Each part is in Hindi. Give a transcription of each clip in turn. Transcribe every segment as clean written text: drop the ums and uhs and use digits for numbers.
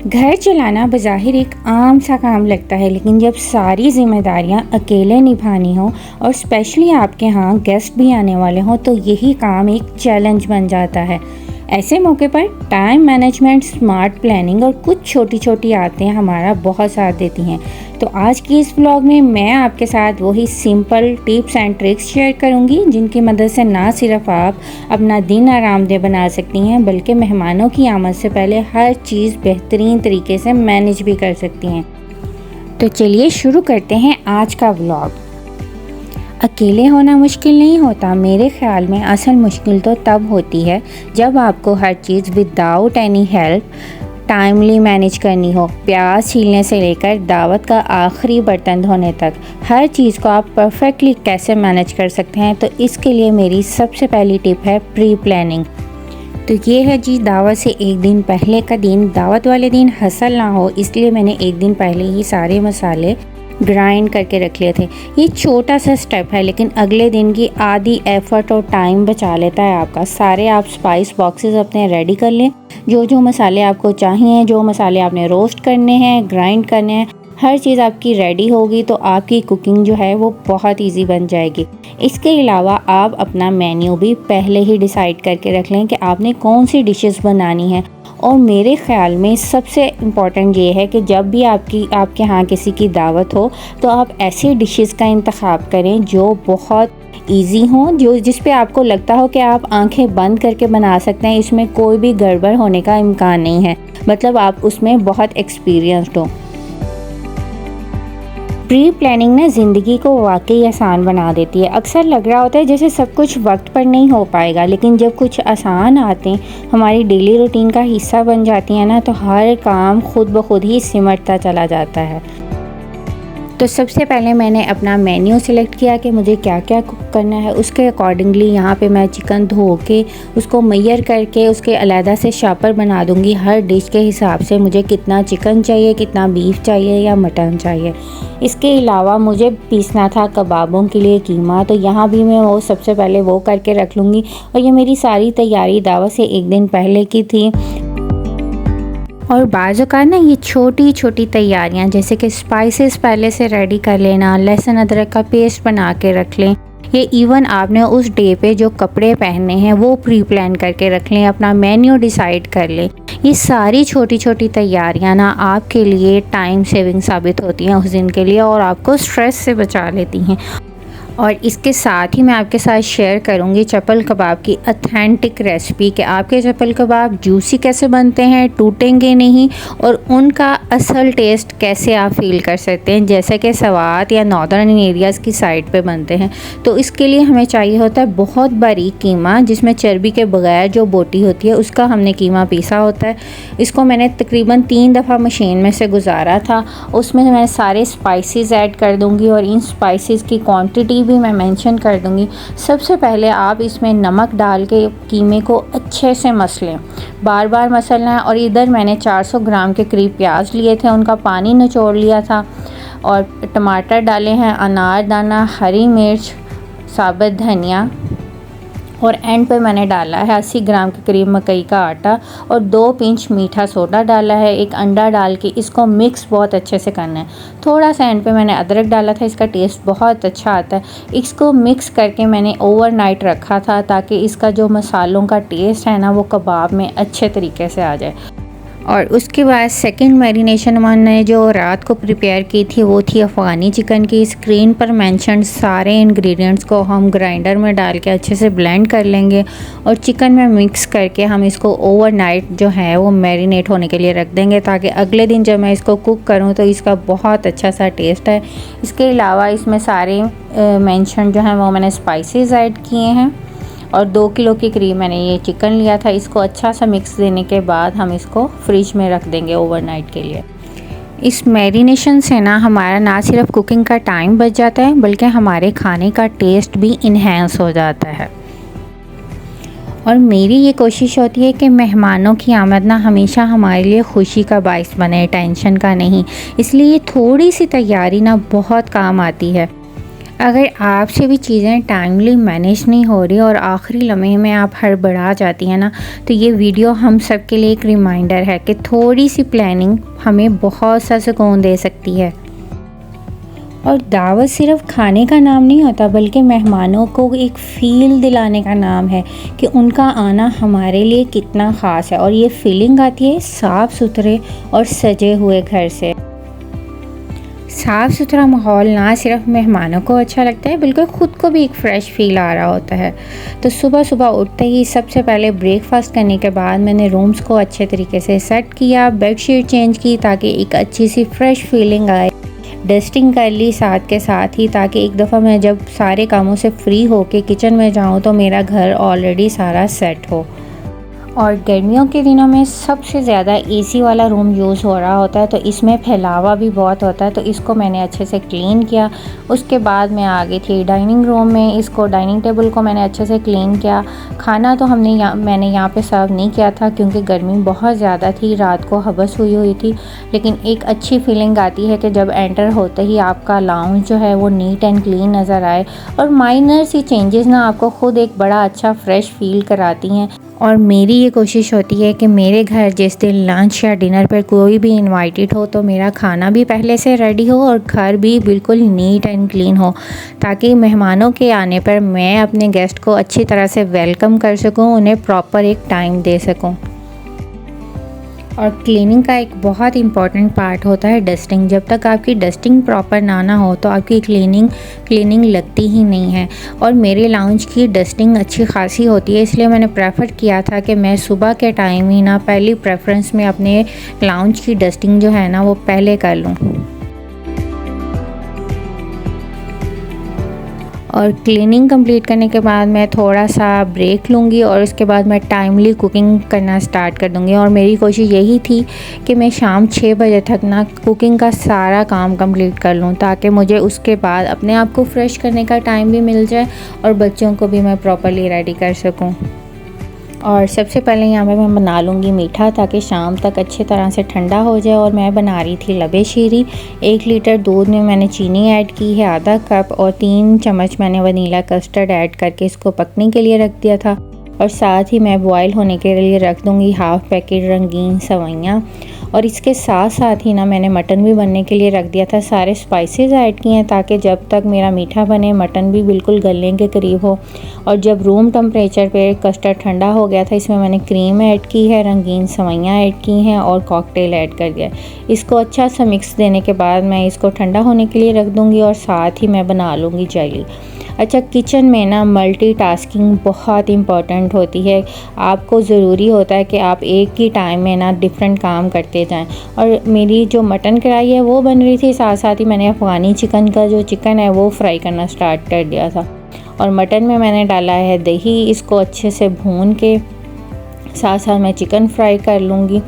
घर चलाना बज़ाहिर एक आम सा काम लगता है, लेकिन जब सारी ज़िम्मेदारियां अकेले निभानी हो और स्पेशली आपके यहाँ गेस्ट भी आने वाले हों तो यही काम एक चैलेंज बन जाता है। ऐसे मौके पर टाइम मैनेजमेंट, स्मार्ट प्लानिंग और कुछ छोटी छोटी आदतें हमारा बहुत साथ देती हैं। तो आज की इस व्लॉग में मैं आपके साथ वही simple tips and tricks share करूंगी जिनकी मदद से ना सिर्फ आप अपना दिन आरामदेह बना सकती हैं बल्कि मेहमानों की आमद से पहले हर चीज़ बेहतरीन तरीके से मैनेज भी कर सकती हैं। तो चलिए शुरू करते हैं आज का व्लॉग। अकेले होना मुश्किल नहीं होता, मेरे ख़्याल में असल मुश्किल तो तब होती है जब आपको हर चीज़ without any help timely manage करनी हो। प्याज छीलने से लेकर दावत का आखिरी बर्तन धोने तक हर चीज़ को आप परफेक्टली कैसे मैनेज कर सकते हैं, तो इसके लिए मेरी सबसे पहली टिप है प्री प्लानिंग। तो ये है जी, दावत से एक दिन पहले का दिन। दावत वाले दिन हसल ना हो इसलिए मैंने एक दिन पहले ही सारे मसाले ग्राइंड करके रख लिए थे। ये छोटा सा स्टेप है लेकिन अगले दिन की आधी एफर्ट और टाइम बचा लेता है आपका। सारे आप स्पाइस बॉक्सेस अपने रेडी कर लें, जो जो मसाले आपको चाहिए, जो मसाले आपने रोस्ट करने हैं, ग्राइंड करने हैं, हर चीज़ आपकी रेडी होगी तो आपकी कुकिंग जो है वो बहुत इजी बन जाएगी। इसके अलावा आप अपना मेन्यू भी पहले ही डिसाइड करके रख लें कि आपने कौन सी डिशेस बनानी है। और मेरे ख़्याल में सबसे इम्पॉर्टेंट ये है कि जब भी आपके यहाँ किसी की दावत हो तो आप ऐसी डिशेस का इंतखाब करें जो बहुत इजी हों, जिस पे आपको लगता हो कि आप आंखें बंद करके बना सकते हैं, इसमें कोई भी गड़बड़ होने का इम्कान नहीं है, मतलब आप उसमें बहुत एक्सपीरियंस्ड हो। प्री प्लानिंग ने ज़िंदगी को वाकई आसान बना देती है। अक्सर लग रहा होता है जैसे सब कुछ वक्त पर नहीं हो पाएगा, लेकिन जब कुछ आसान आते हमारी डेली रूटीन का हिस्सा बन जाती हैं ना, तो हर काम खुद ब खुद ही सिमटता चला जाता है। तो सबसे पहले मैंने अपना मेन्यू सिलेक्ट किया कि मुझे क्या क्या कुक करना है। उसके अकॉर्डिंगली यहाँ पे मैं चिकन धो के उसको मेजर करके उसके अलहदा से शॉपर बना दूँगी। हर डिश के हिसाब से मुझे कितना चिकन चाहिए, कितना बीफ चाहिए या मटन चाहिए। इसके अलावा मुझे पीसना था कबाबों के लिए कीमा, तो यहाँ भी मैं वो सबसे पहले वो करके रख लूँगी। और ये मेरी सारी तैयारी दावत से एक दिन पहले की थी। और बाज़ औक़ात ना ये छोटी छोटी तैयारियां जैसे कि स्पाइसेस पहले से रेडी कर लेना, लहसुन अदरक का पेस्ट बना के रख लें, ये इवन आपने उस डे पे जो कपड़े पहनने हैं वो प्री प्लान करके रख लें, अपना मेन्यू डिसाइड कर लें। ये सारी छोटी छोटी तैयारियां ना आपके लिए टाइम सेविंग साबित होती हैं उस दिन के लिए और आपको स्ट्रेस से बचा लेती हैं। और इसके साथ ही मैं आपके साथ शेयर करूंगी चप्पल कबाब की ऑथेंटिक रेसिपी कि आपके चप्पल कबाब जूसी कैसे बनते हैं, टूटेंगे नहीं, और उनका असल टेस्ट कैसे आप फील कर सकते हैं जैसे कि सवात या नॉर्दर्न एरियाज़ की साइड पे बनते हैं। तो इसके लिए हमें चाहिए होता है बहुत बारीक कीमा, जिसमें चर्बी के बगैर जो बोटी होती है उसका हमने कीमा पीसा होता है। इसको मैंने तकरीबन 3 दफ़ा मशीन में से गुजारा था। उसमें मैं सारे स्पाइसेस ऐड कर दूँगी और इन स्पाइसेस की क्वांटिटी भी मैं मेंशन कर दूंगी। सबसे पहले आप इसमें नमक डाल के कीमे को अच्छे से मस लें, बार बार मसलना है। और इधर मैंने 400 ग्राम के करीब प्याज लिए थे, उनका पानी निचोड़ लिया था, और टमाटर डाले हैं, अनारदाना, हरी मिर्च, साबुत धनिया, और एंड पे मैंने डाला है 80 ग्राम के करीब मकई का आटा और 2 पिंच मीठा सोडा डाला है। एक अंडा डाल के इसको मिक्स बहुत अच्छे से करना है। थोड़ा सा एंड पे मैंने अदरक डाला था, इसका टेस्ट बहुत अच्छा आता है। इसको मिक्स करके मैंने ओवरनाइट रखा था ताकि इसका जो मसालों का टेस्ट है ना वो कबाब में अच्छे तरीके से आ जाए। और उसके बाद सेकंड मैरिनेशन मैंने जो रात को प्रिपेयर की थी वो थी अफ़गानी चिकन की। स्क्रीन पर मेंशन सारे इंग्रेडिएंट्स को हम ग्राइंडर में डाल के अच्छे से ब्लेंड कर लेंगे और चिकन में मिक्स करके हम इसको ओवरनाइट जो है वो मैरिनेट होने के लिए रख देंगे ताकि अगले दिन जब मैं इसको कुक करूँ तो इसका बहुत अच्छा सा टेस्ट है। इसके अलावा इसमें सारे मेंशन जो हैं वो मैंने स्पाइसेस ऐड किए हैं और 2 किलो के करीब मैंने ये चिकन लिया था। इसको अच्छा सा मिक्स देने के बाद हम इसको फ्रिज में रख देंगे ओवरनाइट के लिए। इस मैरिनेशन से ना हमारा ना सिर्फ कुकिंग का टाइम बच जाता है बल्कि हमारे खाने का टेस्ट भी इन्हेंस हो जाता है। और मेरी ये कोशिश होती है कि मेहमानों की आमद ना हमेशा हमारे लिए खुशी का बाइस बने, टेंशन का नहीं। इसलिए थोड़ी सी तैयारी ना बहुत काम आती है। अगर आपसे भी चीज़ें टाइमली मैनेज नहीं हो रही और आखिरी लम्हे में आप हड़बड़ा जाती हैं ना, तो ये वीडियो हम सब के लिए एक रिमाइंडर है कि थोड़ी सी प्लानिंग हमें बहुत सा सुकून दे सकती है। और दावत सिर्फ खाने का नाम नहीं होता, बल्कि मेहमानों को एक फ़ील दिलाने का नाम है कि उनका आना हमारे लिए कितना ख़ास है। और ये फीलिंग आती है साफ़ सुथरे और सजे हुए घर से। साफ़ सुथरा माहौल ना सिर्फ मेहमानों को अच्छा लगता है, बल्कि ख़ुद को भी एक फ़्रेश फील आ रहा होता है। तो सुबह सुबह उठते ही सबसे पहले ब्रेकफास्ट करने के बाद मैंने रूम्स को अच्छे तरीके से सेट किया, बेडशीट चेंज की ताकि एक अच्छी सी फ़्रेश फीलिंग आए। डस्टिंग कर ली साथ के साथ ही, ताकि एक दफ़ा मैं जब सारे कामों से फ्री होके किचन में जाऊँ तो मेरा घर ऑलरेडी सारा सेट हो। और गर्मियों के दिनों में सबसे ज़्यादा एसी वाला रूम यूज़ हो रहा होता है, तो इसमें फैलावा भी बहुत होता है, तो इसको मैंने अच्छे से क्लीन किया। उसके बाद मैं आ गई थी डाइनिंग रूम में, इसको डाइनिंग टेबल को मैंने अच्छे से क्लीन किया। खाना तो मैंने यहाँ पे सर्व नहीं किया था क्योंकि गर्मी बहुत ज़्यादा थी, रात को हवस हुई थी। लेकिन एक अच्छी फीलिंग आती है कि जब एंटर होते ही आपका लाउंज जो है वो नीट एंड क्लीन नज़र आए, और माइनर सी चेंजेस ना आपको ख़ुद एक बड़ा अच्छा फ्रेश फील कराती हैं। और मेरी ये कोशिश होती है कि मेरे घर जिस दिन लंच या डिनर पर कोई भी इनवाइटेड हो तो मेरा खाना भी पहले से रेडी हो और घर भी बिल्कुल नीट एंड क्लीन हो, ताकि मेहमानों के आने पर मैं अपने गेस्ट को अच्छी तरह से वेलकम कर सकूं, उन्हें प्रॉपर एक टाइम दे सकूं। और क्लीनिंग का एक बहुत इम्पॉर्टेंट पार्ट होता है डस्टिंग। जब तक आपकी डस्टिंग प्रॉपर ना हो तो आपकी क्लीनिंग लगती ही नहीं है। और मेरे लाउंज की डस्टिंग अच्छी खासी होती है, इसलिए मैंने प्रेफर किया था कि मैं सुबह के टाइम ही ना पहली प्रेफरेंस में अपने लाउंज की डस्टिंग जो है ना वो पहले कर लूँ। और क्लीनिंग कंप्लीट करने के बाद मैं थोड़ा सा ब्रेक लूँगी और उसके बाद मैं टाइमली कुकिंग करना स्टार्ट कर दूँगी। और मेरी कोशिश यही थी कि मैं शाम 6 बजे तक ना कुकिंग का सारा काम कंप्लीट कर लूँ, ताकि मुझे उसके बाद अपने आप को फ्रेश करने का टाइम भी मिल जाए और बच्चों को भी मैं प्रॉपरली रेडी कर सकूँ। और सबसे पहले यहाँ पे मैं बना लूँगी मीठा, ताकि शाम तक अच्छी तरह से ठंडा हो जाए। और मैं बना रही थी लबे शीरी। 1 लीटर दूध में मैंने चीनी ऐड की है आधा कप, और 3 चम्मच मैंने वनीला कस्टर्ड ऐड करके इसको पकने के लिए रख दिया था। और साथ ही मैं बॉयल होने के लिए रख दूँगी हाफ़ पैकेट रंगीन सेवइयाँ। और इसके साथ साथ ही ना मैंने मटन भी बनने के लिए रख दिया था। सारे स्पाइसेस ऐड किए हैं ताकि जब तक मेरा मीठा बने मटन भी बिल्कुल गलने के करीब हो। और जब रूम टेम्परेचर पे कस्टर्ड ठंडा हो गया था, इसमें मैंने क्रीम ऐड की है, रंगीन सेवइयाँ ऐड की हैं और कॉकटेल ऐड कर दिया। इसको अच्छा सा मिक्स देने के बाद मैं इसको ठंडा होने के लिए रख दूँगी और साथ ही मैं बना लूँगी जेली। अच्छा, किचन में ना मल्टीटास्किंग बहुत इम्पॉर्टेंट होती है। आपको ज़रूरी होता है कि आप एक ही टाइम में ना डिफरेंट काम करते जाएं। और मेरी जो मटन कढ़ाई है वो बन रही थी, साथ साथ ही मैंने अफ़गानी चिकन का जो चिकन है वो फ्राई करना स्टार्ट कर दिया था। और मटन में मैंने डाला है दही, इसको अच्छे से भून के साथ साथ मैं चिकन फ्राई कर लूँगी।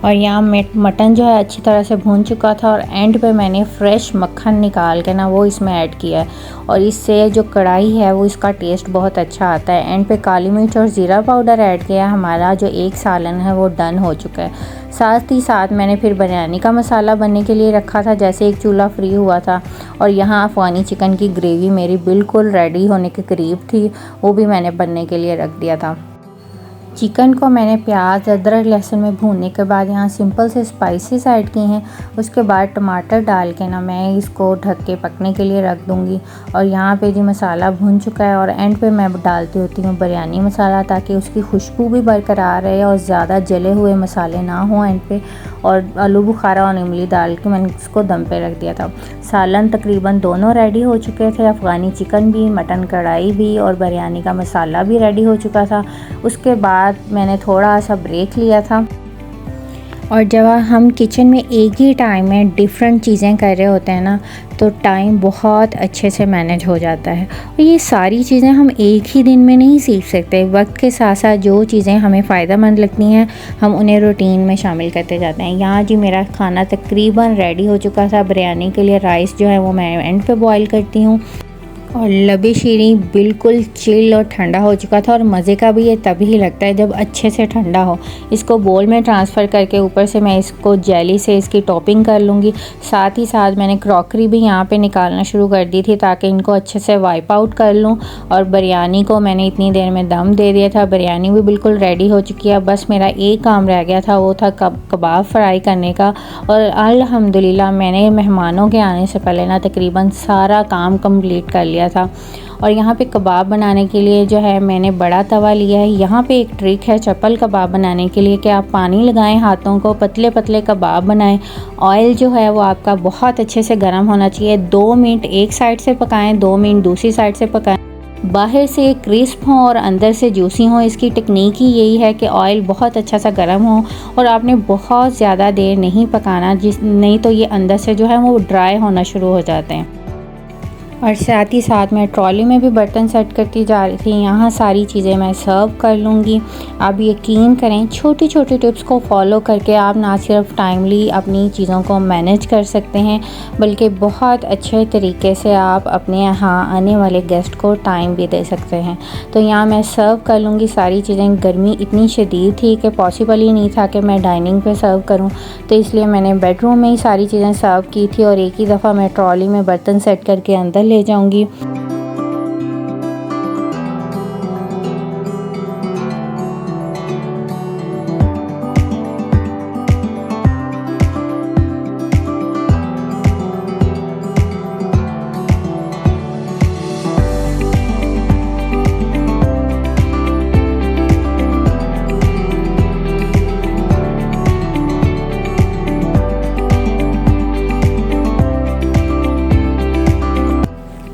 और यहाँ मटन जो है अच्छी तरह से भून चुका था और एंड पे मैंने फ्रेश मक्खन निकाल के ना वो इसमें ऐड किया है। और इससे जो कढ़ाई है वो इसका टेस्ट बहुत अच्छा आता है। एंड पे काली मिर्च और ज़ीरा पाउडर ऐड किया। हमारा जो एक सालन है वो डन हो चुका है। साथ ही साथ मैंने फिर बिरयानी का मसाला बनने के लिए रखा था, जैसे एक चूल्हा फ्री हुआ था। और यहाँ अफ़गानी चिकन की ग्रेवी मेरी बिल्कुल रेडी होने के करीब थी, वो भी मैंने बनने के लिए रख दिया था। चिकन को मैंने प्याज अदरक लहसुन में भूनने के बाद यहाँ सिंपल से स्पाइसेस ऐड किए हैं। उसके बाद टमाटर डाल के ना मैं इसको ढक के पकने के लिए रख दूँगी। और यहाँ पे जी मसाला भून चुका है और एंड पे मैं डालती होती हूँ बिरयानी मसाला, ताकि उसकी खुशबू भी बरकरार रहे और ज़्यादा जले हुए मसाले ना हों एंड पे। और आलू बुखारा और इमली डाल के मैंने इसको दम पे रख दिया था। सालन तकरीबन दोनों रेडी हो चुके थे, अफ़गानी चिकन भी, मटन कढ़ाई भी और बिरयानी का मसाला भी रेडी हो चुका था। उसके बाद मैंने थोड़ा सा ब्रेक लिया था। और जब हम किचन में एक ही टाइम में डिफरेंट चीज़ें कर रहे होते हैं ना, तो टाइम बहुत अच्छे से मैनेज हो जाता है। और ये सारी चीज़ें हम एक ही दिन में नहीं सीख सकते। वक्त के साथ साथ जो चीज़ें हमें फ़ायदेमंद लगती हैं हम उन्हें रूटीन में शामिल करते जाते हैं। यहाँ जी मेरा खाना तकरीबन रेडी हो चुका था। बिरयानी के लिए राइस जो है वो मैं एंड पे बॉईल करती हूँ। और लबे शीरी बिल्कुल चिल और ठंडा हो चुका था और मज़े का भी ये तभी लगता है जब अच्छे से ठंडा हो। इसको बोल में ट्रांसफ़र करके ऊपर से मैं इसको जेली से इसकी टॉपिंग कर लूँगी। साथ ही साथ मैंने क्रॉकरी भी यहाँ पे निकालना शुरू कर दी थी ताकि इनको अच्छे से वाइप आउट कर लूँ। और बिरयानी को मैंने इतनी देर में दम दे दिया था। बिरयानी भी बिल्कुल रेडी हो चुकी है। बस मेरा एक काम रह गया था, वो था कबाब फ्राई करने का। और अल्हम्दुलिल्लाह मैंने मेहमानों के आने से पहले ना तकरीबन सारा काम कंप्लीट कर लिया था। और यहाँ पे कबाब बनाने के लिए जो है मैंने बड़ा तवा लिया है। यहाँ पे एक ट्रिक है चप्पल कबाब बनाने के लिए कि आप पानी लगाएं हाथों को, पतले पतले कबाब बनाएं। ऑयल जो है वो आपका बहुत अच्छे से गर्म होना चाहिए। 2 मिनट एक साइड से पकाएं, 2 मिनट दूसरी साइड से पकाएं। बाहर से क्रिस्प हों और अंदर से जूसी हों। इसकी टेक्निक ही यही है कि ऑयल बहुत अच्छा सा गर्म हो और आपने बहुत ज़्यादा देर नहीं पकाना, नहीं तो ये अंदर से जो है वो ड्राई होना शुरू हो जाते हैं। और साथ ही साथ मैं ट्रॉली में भी बर्तन सेट करती जा रही थी। यहाँ सारी चीज़ें मैं सर्व कर लूँगी। आप यकीन करें छोटी छोटी टिप्स को फॉलो करके आप ना सिर्फ टाइमली अपनी चीज़ों को मैनेज कर सकते हैं बल्कि बहुत अच्छे तरीके से आप अपने यहाँ आने वाले गेस्ट को टाइम भी दे सकते हैं। तो यहाँ मैं सर्व कर लूँगी सारी चीज़ें। गर्मी इतनी शदीद थी कि पॉसिबल ही नहीं था कि मैं डाइनिंग पे सर्व करूँ, तो इसलिए मैंने बेडरूम में ही सारी चीज़ें सर्व की थी और एक ही दफ़ा मैं ट्रॉली में बर्तन सेट करके अंदर ले जाऊंगी।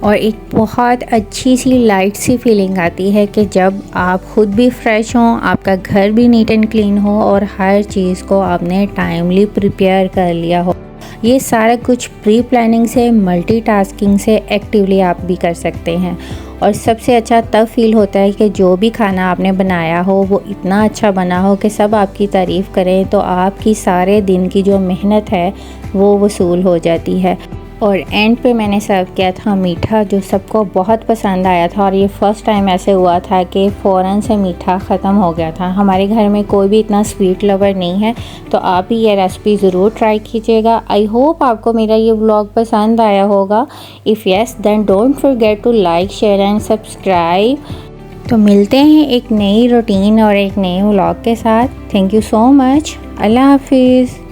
और एक बहुत अच्छी सी लाइट सी फीलिंग आती है कि जब आप ख़ुद भी फ्रेश हों, आपका घर भी नीट एंड क्लीन हो और हर चीज़ को आपने टाइमली प्रिपेयर कर लिया हो। ये सारा कुछ प्री प्लानिंग से, मल्टीटास्किंग से एक्टिवली आप भी कर सकते हैं। और सबसे अच्छा तब फील होता है कि जो भी खाना आपने बनाया हो वो इतना अच्छा बना हो कि सब आपकी तारीफ़ करें, तो आपकी सारे दिन की जो मेहनत है वो वसूल हो जाती है। और एंड पे मैंने सर्व किया था मीठा, जो सबको बहुत पसंद आया था। और ये फ़र्स्ट टाइम ऐसे हुआ था कि फ़ौरन से मीठा ख़त्म हो गया था। हमारे घर में कोई भी इतना स्वीट लवर नहीं है, तो आप भी ये रेसिपी ज़रूर ट्राई कीजिएगा। आई होप आपको मेरा ये व्लॉग पसंद आया होगा। If yes then don't forget to like, share and subscribe. तो मिलते हैं एक नई रूटीन और एक नए व्लॉग के साथ। Thank you so much. अल्लाह हाफिज़।